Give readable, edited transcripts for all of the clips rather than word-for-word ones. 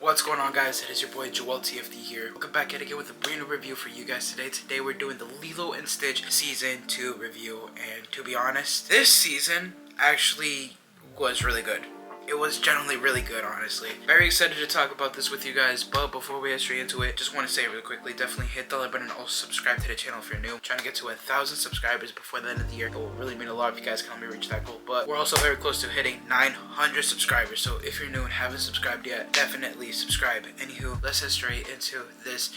What's going on, guys? It is your boy Joel TFD here. Welcome back yet again with a brand new review for you guys today. Today we're doing the Lilo and Stitch Season 2 review, and to be honest, this season actually was really good. It was generally really good, honestly. Very excited to talk about this with you guys, but before we get straight into it, just want to say really quickly, definitely hit the like button and also subscribe to the channel if you're new. I'm trying to get to 1,000 subscribers before the end of the year. It will really mean a lot if you guys can help me reach that goal, but we're also very close to hitting 900 subscribers, so if you're new and haven't subscribed yet, definitely subscribe. Anywho, let's head straight into this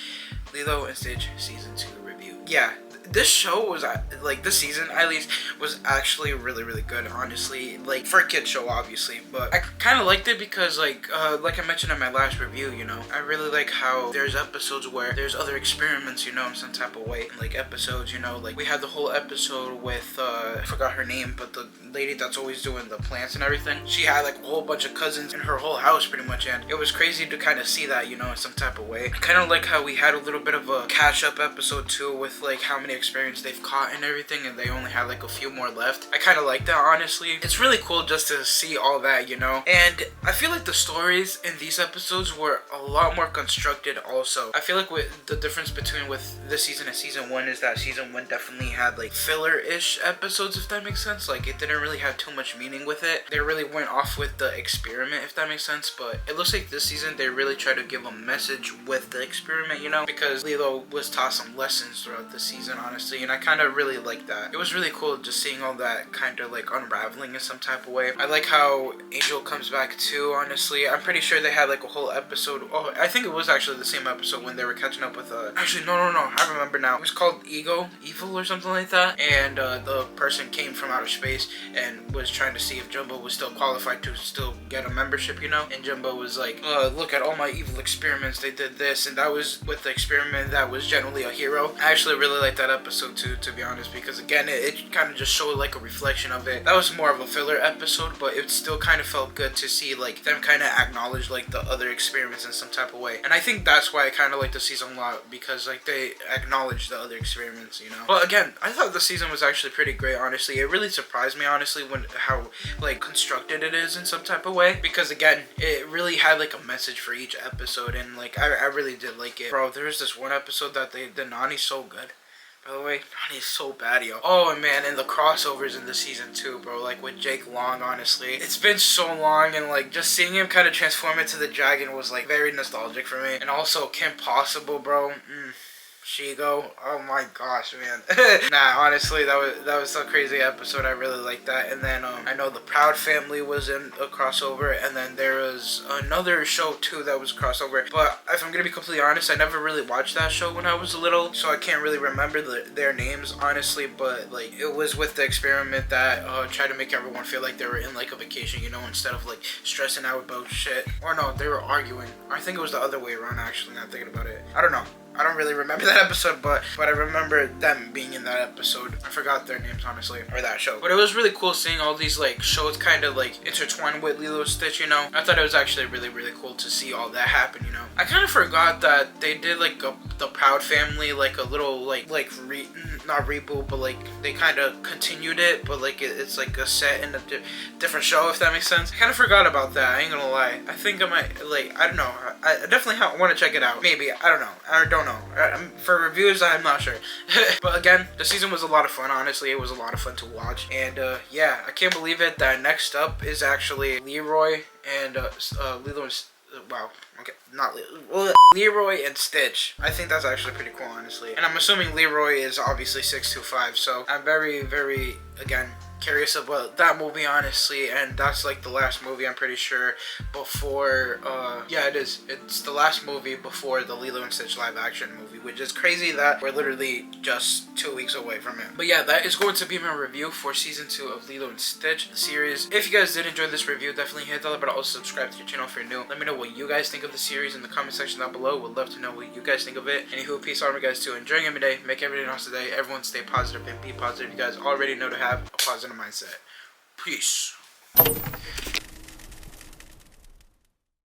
Lilo and Stitch Season 2 review. Yeah, this show was, like, this season at least, was actually really good, honestly. Like, for a kid show, obviously, but I kind of liked it because, like I mentioned in my last review, you know, I really like how there's episodes where there's other experiments, you know, in some type of way. Like, episodes, you know, like, we had the whole episode with, I forgot her name, but the lady that's always doing the plants and everything. She had, like, a whole bunch of cousins in her whole house, pretty much, and it was crazy to kind of see that, you know, in some type of way. I kind of like how we had a little bit of a catch-up episode, too, with, like, how many experience they've caught and everything, and they only have like a few more left. I kind of like that, honestly. It's really cool just to see all that, you know. And I feel like the stories in these episodes were a lot more constructed also. I feel like with the difference between with this season and season 1 is that season 1 definitely had like filler-ish episodes, if that makes sense. Like, it didn't really have too much meaning with it. They really went off with the experiment, if that makes sense. But it looks like this season they really tried to give a message with the experiment, you know, because Lilo was taught some lessons throughout the season, honestly, and I kind of really like that. It was really cool just seeing all that kind of like unraveling in some type of way. I like how Angel comes back too, honestly. I'm pretty sure they had like a whole episode. Oh, I think it was actually the same episode when they were catching up with actually no, I remember now. It was called Evil or something like that, and the person came from outer space and was trying to see if Jumbo was still qualified to still get a membership, you know, and Jumbo was like, look at all my evil experiments, they did this, and that was with the experiment that was generally a hero. I actually really like that episode too, to be honest, because again it kind of just showed like a reflection of it. That was more of a filler episode, but it still kind of felt good to see like them kind of acknowledge like the other experiments in some type of way, and I think that's why I kind of like the season a lot, because like they acknowledge the other experiments, you know. But again, I thought the season was actually pretty great, honestly. It really surprised me, honestly, when how like constructed it is in some type of way, because again it really had like a message for each episode, and like I really did like it. Bro, there was this one episode that the Nani's so good. By the way, Nani's so bad, yo. Oh, man, and the crossovers in the season 2, bro. Like, with Jake Long, honestly. It's been so long, and, like, just seeing him kind of transform into the dragon was, like, very nostalgic for me. And also, Kim Possible, bro. Shigo, oh my gosh, man. Nah, honestly, that was so crazy episode. I really like that. And then I know the Proud Family was in a crossover, and then there was another show too that was a crossover. But if I'm gonna be completely honest, I never really watched that show when I was little, so I can't really remember their names, honestly. But like, it was with the experiment that tried to make everyone feel like they were in like a vacation, you know, instead of like stressing out about shit. Or no, they were arguing. I think it was the other way around, actually, now thinking about it. I don't know. I don't really remember that episode, but I remember them being in that episode. I forgot their names, honestly, or that show. But it was really cool seeing all these like shows kind of like intertwined with Lilo and Stitch, you know. I thought it was actually really cool to see all that happen, you know. I kind of forgot that they did like the Proud Family, like a little not reboot, but like they kind of continued it, but like it's like a set in a different show, if that makes sense. I kind of forgot about that, I ain't gonna lie. I think I might, like, I don't know. I definitely want to check it out. Maybe, I don't know. I don't know. For reviews, I'm not sure. But again, the season was a lot of fun, honestly. It was a lot of fun to watch. And yeah, I can't believe it that next up is actually Leroy and Lilo and wow, okay, not Leroy and Stitch. I think that's actually pretty cool, honestly. And I'm assuming Leroy is obviously 625, so I'm very, again, curious about that movie, honestly. And that's like the last movie, I'm pretty sure, before yeah, it is. It's the last movie before the Lilo and Stitch live action movie, which is crazy that we're literally just 2 weeks away from it. But yeah, that is going to be my review for season 2 of Lilo and Stitch, the series. If you guys did enjoy this review, definitely hit that like button, also subscribe to your channel if you're new. Let me know what you guys think of the series in the comment section down below. Would love to know what you guys think of it. Anywho, peace out, guys, too. Enjoying every day, make every day an awesome day. Everyone stay positive and be positive. You guys already know to have a positive mindset. Peace.